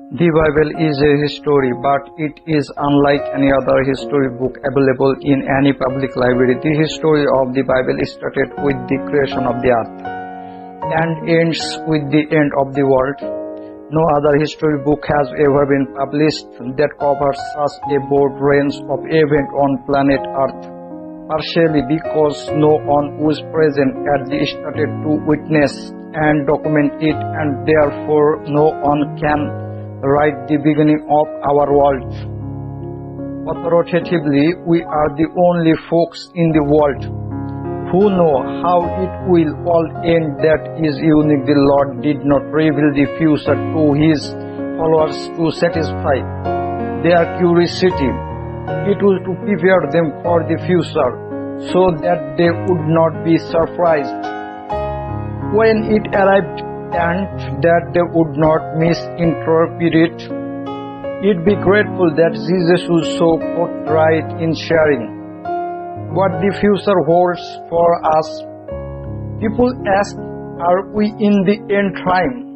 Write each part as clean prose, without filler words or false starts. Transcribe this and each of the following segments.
The Bible is a history, but it is unlike any other history book available in any public library. The history of the Bible started with the creation of the earth and ends with the end of the world. No other history book has ever been published that covers such a broad range of events on planet Earth, partially because no one was present at the start to witness and document it, and therefore no one can write the beginning of our world. Authoritatively, we are the only folks in the world who know how it will all end. That is unique. The Lord did not reveal the future to His followers to satisfy their curiosity. It was to prepare them for the future so that they would not be surprised when it arrived, and that they would not misinterpret it. We'd be grateful that Jesus was so forthright in sharing what the future holds for us. People ask, are we in the end time?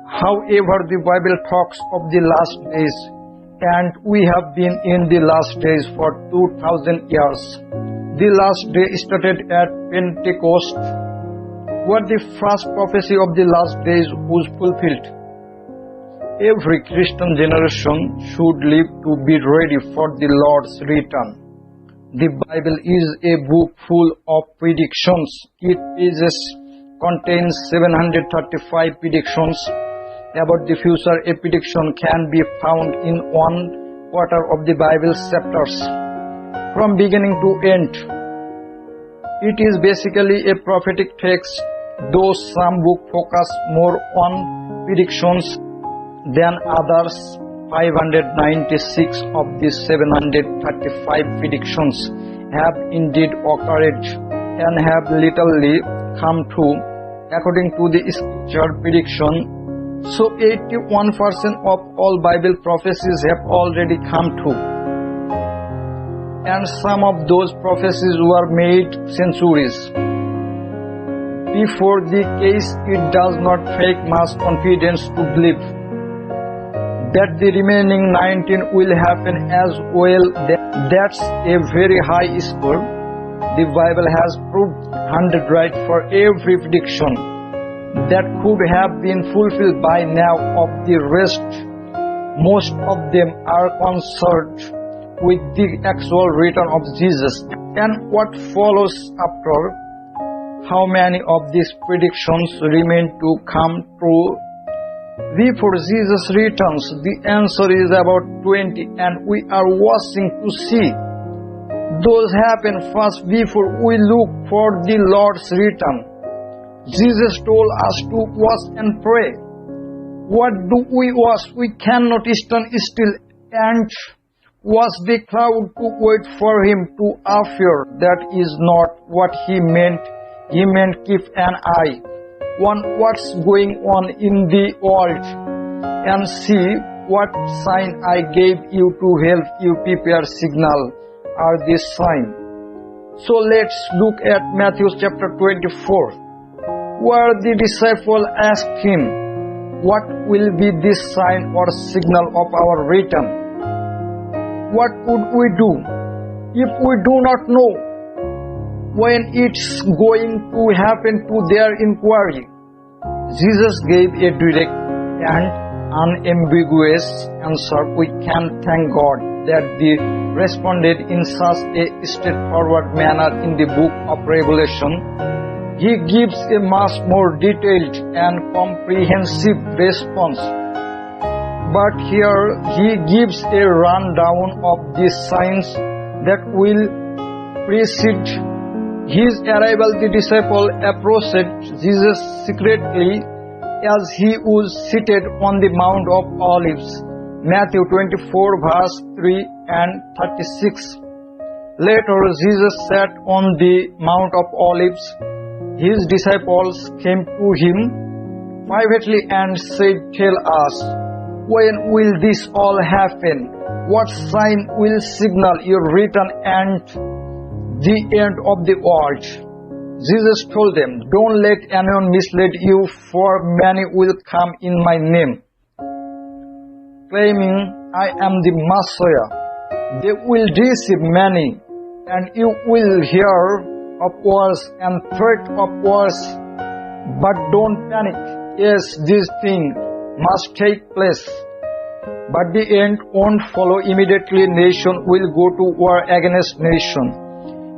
However, the Bible talks of the last days, and we have been in the last days for 2000 years. The last day started at Pentecost, where the first prophecy of the last days was fulfilled. Every Christian generation should live to be ready for the Lord's return. The Bible is a book full of predictions. Its pages contains 735 predictions about the future. A prediction can be found in 1/4 of the Bible's chapters, from beginning to end. It is basically a prophetic text, though some books focus more on predictions than others. 596 of the 735 predictions have indeed occurred and have literally come true, according to the scripture prediction. So 81% of all Bible prophecies have already come true, and some of those prophecies were made centuries before the case. It does not take much confidence to believe that the remaining 19 will happen as well. That's a very high score. The Bible has proved 100 right for every prediction that could have been fulfilled by now. Of the rest, most of them are concerned with the actual return of Jesus and what follows after. How many of these predictions remain to come true before Jesus returns? The answer is about 20, and we are watching to see those happen first before we look for the Lord's return. Jesus told us to watch and pray. What do we watch? We cannot stand still and watch the cloud to wait for Him to appear. That is not what He meant. He meant keep an eye on what's going on in the world and see what sign I gave you to help you prepare. Signal are this sign. So let's look at Matthew chapter 24, where the disciple asked Him, what will be this sign or signal of our return? What would we do if we do not know when it's going to happen? To their inquiry, Jesus gave a direct and unambiguous answer. We can thank God that they responded in such a straightforward manner. In the book of Revelation, He gives a much more detailed and comprehensive response. But here He gives a rundown of the signs that will precede His arrival. The disciple approached Jesus secretly as He was seated on the Mount of Olives. Matthew 24 verse 3 and 36. Later, Jesus sat on the Mount of Olives. His disciples came to Him privately and said, tell us, when will this all happen? What sign will signal your return and the end of the world? Jesus told them, don't let anyone mislead you, for many will come in my name, claiming, I am the Messiah. They will deceive many, and you will hear of wars and threat of wars. But don't panic. Yes, this thing must take place. But the end won't follow immediately. Nation will go to war against nation,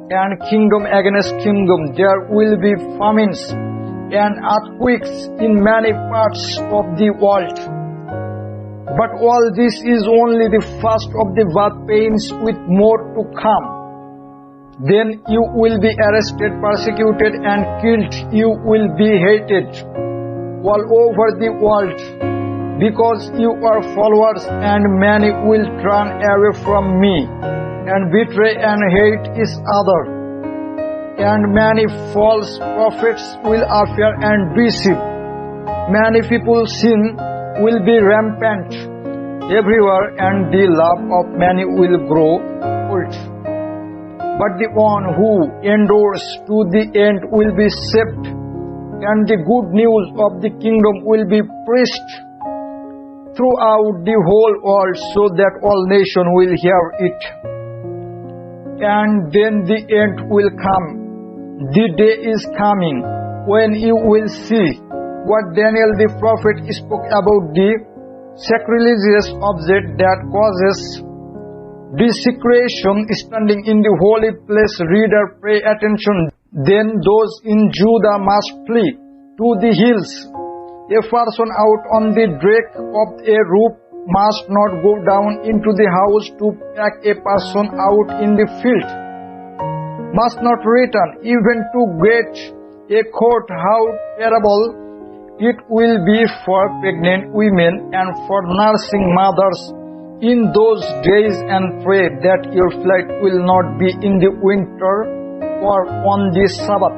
and kingdom against kingdom. There will be famines and earthquakes in many parts of the world. But all this is only the first of the birth pains, with more to come. Then you will be arrested, persecuted, and killed. You will be hated all over the world because you are followers, and many will turn away from me and betray and hate each other. And many false prophets will appear and deceive. Many people's sin will be rampant everywhere, and the love of many will grow cold. But the one who endures to the end will be saved, and the good news of the kingdom will be preached throughout the whole world, so that all nations will hear it. And then the end will come. The day is coming when you will see what Daniel the prophet spoke about, the sacrilegious object that causes desecration standing in the holy place. Reader, pay attention. Then those in Judah must flee to the hills. A person out on the deck of a roof must not go down into the house to pack. A person out in the field must not return even to get a coat. How terrible it will be for pregnant women and for nursing mothers in those days, and pray that your flight will not be in the winter or on the Sabbath,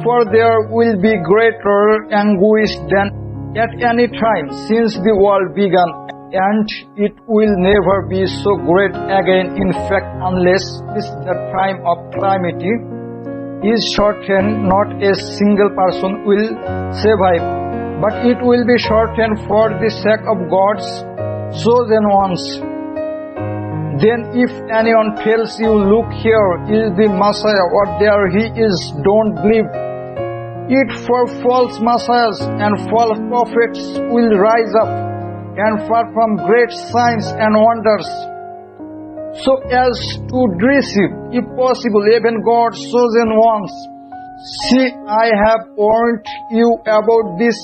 for there will be greater anguish than at any time since the world began, and it will never be so great again. In fact, unless the time of calamity is shortened, not a single person will survive, but it will be shortened for the sake of God's chosen ones. Then if anyone tells you, look, here is the Messiah, or there he is, don't believe it, for false messiahs and false prophets will rise up and perform great signs and wonders, so as to deceive, if possible, even God's chosen ones. See, I have warned you about this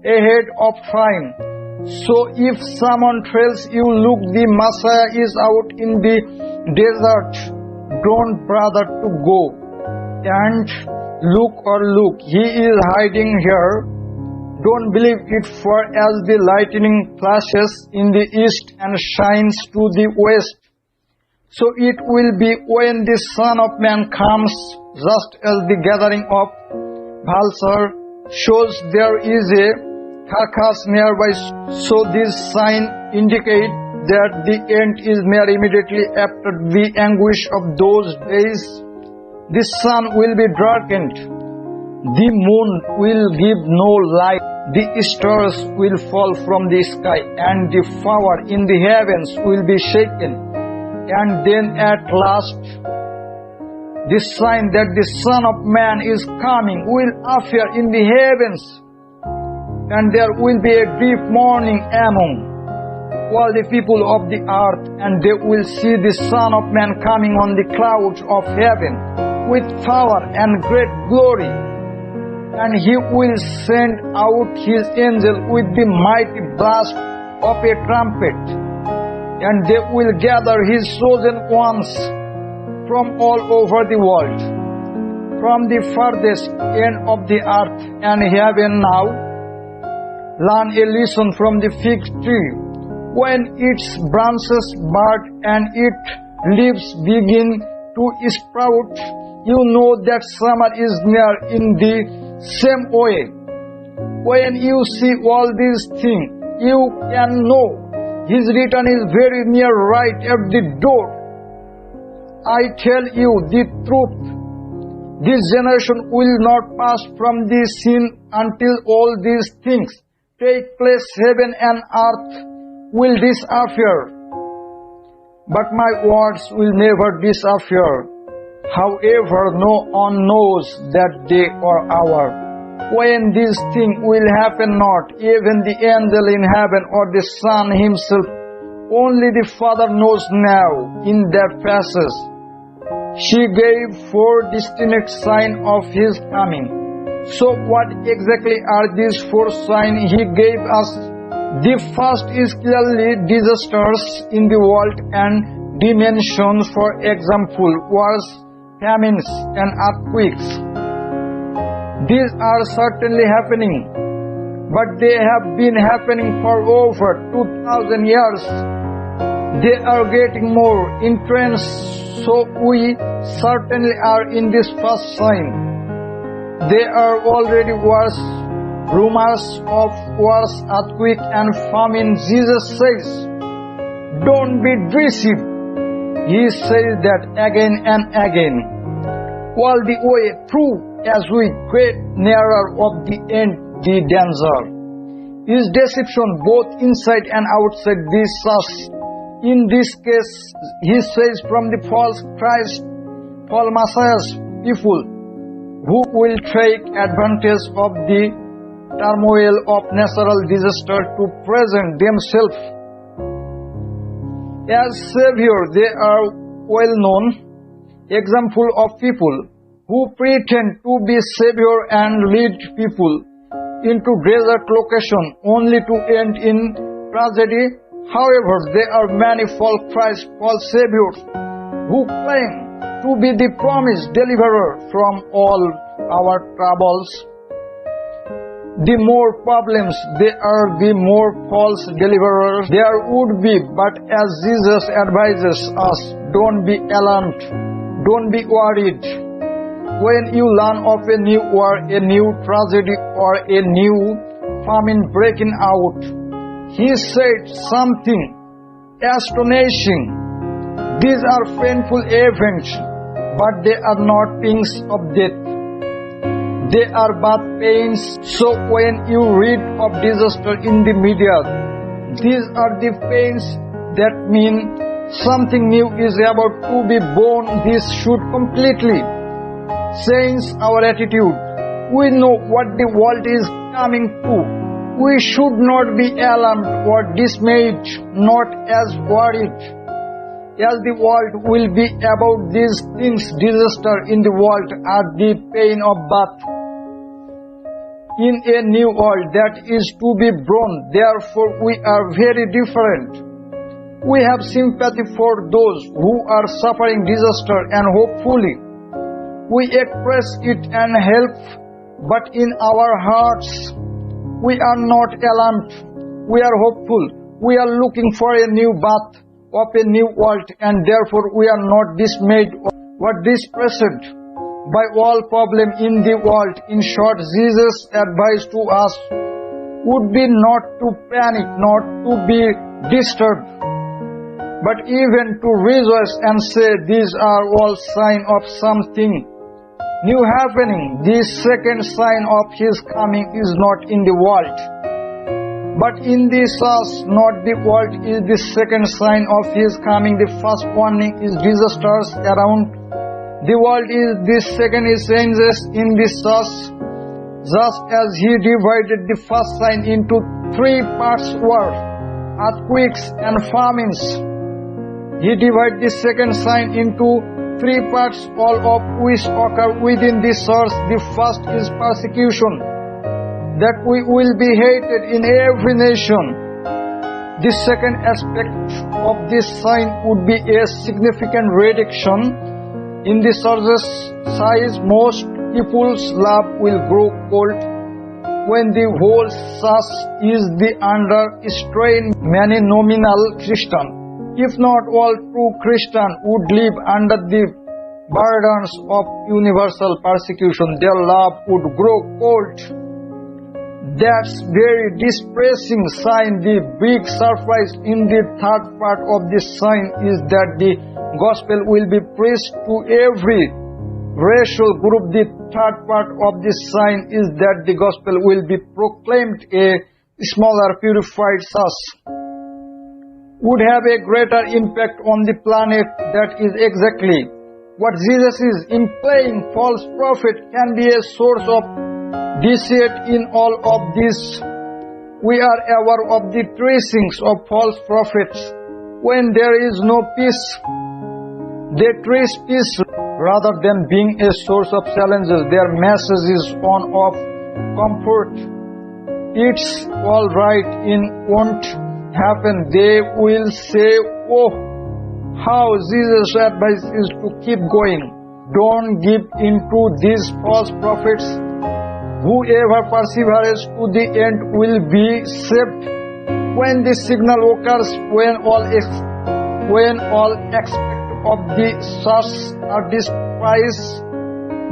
ahead of time. So if someone tells you, look, the Messiah is out in the desert, don't bother to go and look, he is hiding here. Don't believe it, for as the lightning flashes in the east and shines to the west, so it will be when the Son of Man comes. Just as the gathering of vultures shows there is a carcass nearby, so this sign indicates that the end is near. Immediately after the anguish of those days, the sun will be darkened, the moon will give no light, the stars will fall from the sky, and the power in the heavens will be shaken. And then at last, the sign that the Son of Man is coming will appear in the heavens, and there will be a deep mourning among all the people of the earth, and they will see the Son of Man coming on the clouds of heaven with power and great glory. And he will send out his angel with the mighty blast of a trumpet, and they will gather his chosen ones from all over the world, from the farthest end of the earth and heaven. Now, learn a lesson from the fig tree. When its branches bud and its leaves begin to sprout, you know that summer is near. In the same way, when you see all these things, you can know his return is very near, right at the door. I tell you the truth, this generation will not pass from the sin until all these things take place. Heaven and earth will disappear, but my words will never disappear. However, no one knows that day or hour when this thing will happen, not even the angel in heaven or the Son himself. Only the Father knows now. In that passage, she gave 4 distinct signs of his coming. So what exactly are these 4 signs he gave us? The first is clearly disasters in the world and dimensions. For example, wars, famines, and earthquakes. These are certainly happening, but they have been happening for over 2,000 years. They are getting more intense, so we certainly are in this first sign. There are already wars, rumors of wars, earthquake, and famine. Jesus says, "Don't be deceived." He says that again and again. While the way through, as we get nearer of the end, the danger is deception both inside and outside this church. In this case, he says from the false Christ, false messiahs, people who will take advantage of the turmoil of natural disaster to present themselves as savior. They are well-known example of people who pretend to be savior and lead people into desert location only to end in tragedy. However, there are many false Christ, false saviors who claim to be the promised deliverer from all our troubles. The more problems there are, the more false deliverers there would be. But as Jesus advises us, don't be alarmed, don't be worried. When you learn of a new war, a new tragedy, or a new famine breaking out, he said something astonishing. These are painful events, but they are not things of death. They are but pains. So when you read of disaster in the media, these are the pains that mean something new is about to be born. This should completely change our attitude. We know what the world is coming to. We should not be alarmed or dismayed, not as worried, as the world will be about these things. Disaster in the world are the pain of birth in a new world that is to be born. Therefore, we are very different. We have sympathy for those who are suffering disaster, and hopefully we express it and help. But in our hearts, we are not alarmed. We are hopeful. We are looking for a new birth of a new world, and therefore we are not dismayed or distressed by all problem in the world. In short, Jesus' advice to us would be not to panic, not to be disturbed, but even to rejoice and say these are all sign of something new happening. The second sign of his coming is not in the world, but in this us. Not the world is the second sign of his coming. The first warning is disasters around the world, is the second is changes in this us. Just as he divided the first sign into 3 parts, war, earthquakes, and famines, he divided the second sign into 3 parts, all of which occur within this earth. The first is persecution, that we will be hated in every nation. The second aspect of this sign would be a significant reduction in the church's size. Most people's love will grow cold when the whole church is under strain. Many nominal Christians, if not all true Christians, would live under the burdens of universal persecution. Their love would grow cold. That's very distressing sign. The big surprise in the third part of this sign is that the gospel will be preached to every racial group. The third part of this sign is that the gospel will be proclaimed a smaller, purified church. would have a greater impact on the planet. That is exactly what Jesus is implying. False prophet can be a source of deceit in all of this. We are aware of the tracings of false prophets. When there is no peace, they trace peace rather than being a source of challenges. Their message is one of comfort. It's all right, it won't happen. They will say, oh, how Jesus' advice is to keep going. Don't give in to these false prophets. Whoever perseveres to the end will be saved. When the signal occurs, when all aspects of the church are despised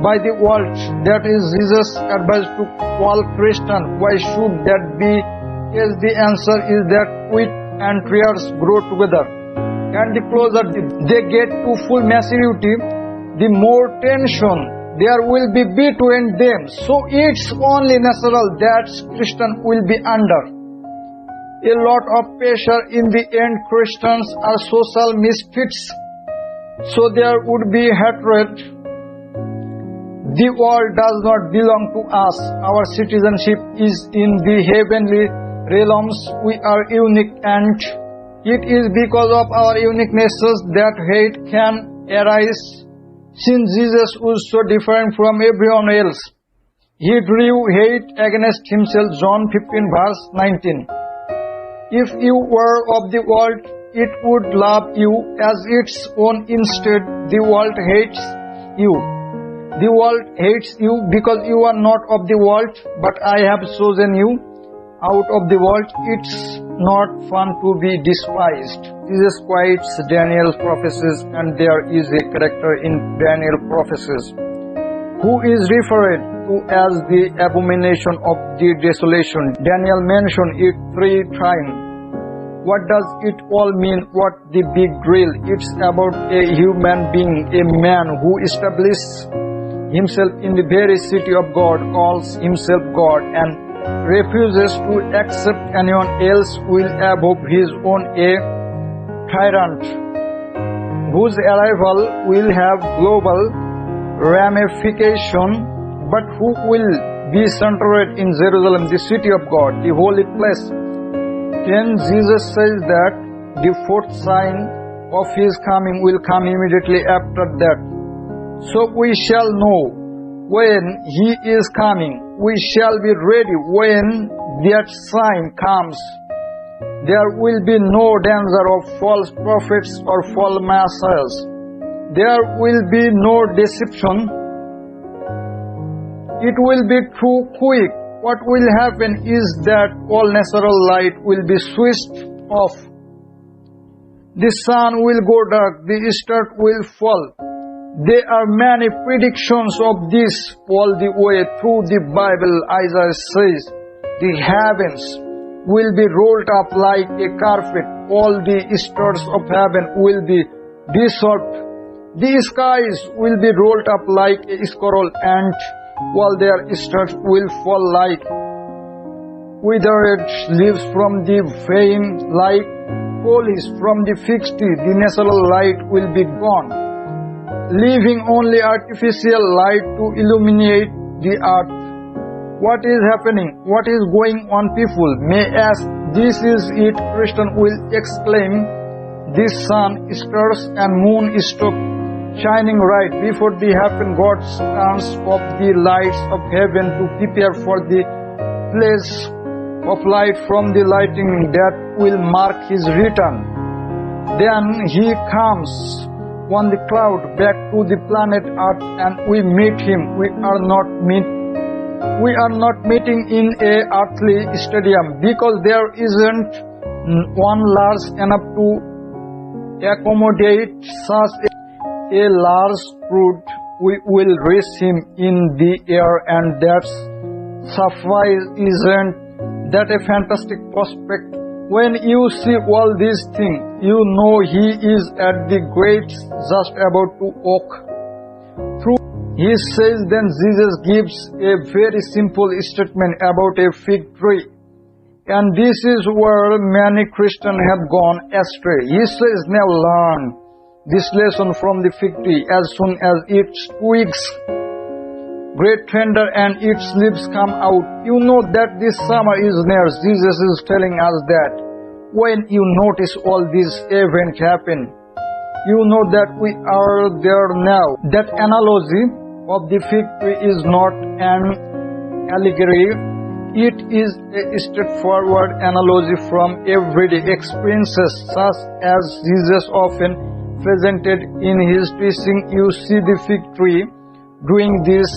by the world, that is Jesus' advice to all Christians. Why should that be? Yes, the answer is that wheat and tares grow together, and the closer they get to full maturity, the more tension there will be between them. So it's only natural that Christians will be under a lot of pressure. In the end, Christians are social misfits, so there would be hatred. The world does not belong to us. Our citizenship is in the heavenly realms. We are unique, and it is because of our uniquenesses that hate can arise. Since Jesus was so different from everyone else, he drew hate against himself. John 15 verse 19. If you were of the world, it would love you as its own. Instead, the world hates you. The world hates you because you are not of the world, but I have chosen you out of the world. It's not fun to be despised. Jesus quotes Daniel's prophecies, and there is a character in Daniel's prophecies who is referred to as the abomination of the desolation. Daniel mentioned it 3 times. What does it all mean? What the big deal? It's about a human being, a man who established himself in the very city of God, calls himself God, and refuses to accept anyone else will above his own, a tyrant whose arrival will have global ramification, but who will be centered in Jerusalem, the city of God, the holy place. Then Jesus says that the 4th sign of his coming will come immediately after that. So we shall know when he is coming. We shall be ready when that sign comes. There will be no danger of false prophets or false messiahs. There will be no deception. It will be too quick. What will happen is that all natural light will be switched off. The sun will go dark. The stars will fall. There are many predictions of this all the way through the Bible. Isaiah says, the heavens will be rolled up like a carpet. All the stars of heaven will be dissolved. The skies will be rolled up like a scroll, and all their stars will fall like withered leaves from the vine, like foliage from the fig tree. The natural light will be gone, leaving only artificial light to illuminate the earth. What is happening? What is going on? People may ask, this is it. Christian will exclaim, the sun, stars and moon stop shining right before they happen. God turns off the lights of heaven to prepare for the place of light from the lightning that will mark his return. Then he comes on the cloud back to the planet Earth, and we meet him. We are not meeting in a earthly stadium, because there isn't one large enough to accommodate such a large crowd. We will raise him in the air, and that's suffice. Isn't that a fantastic prospect? When you see all these things, you know he is at the gates, just about to walk through. He says, then Jesus gives a very simple statement about a fig tree. And this is where many Christians have gone astray. He says, now learn this lesson from the fig tree. As soon as its twigs grow tender and its leaves come out, you know that this summer is near. Jesus is telling us that when you notice all these events happen, you know that we are there now. That analogy of the fig tree is not an allegory. It is a straightforward analogy from everyday experiences, such as Jesus often presented in his teaching. You see the fig tree doing this.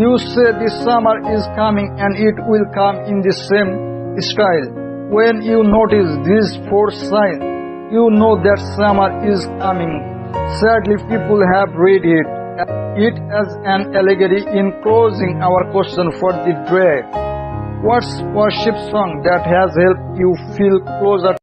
You say the summer is coming and it will come in the same style. When you notice these four signs, you know that summer is coming. Sadly, people have read it as an allegory. In closing our question for the day, what's worship song that has helped you feel closer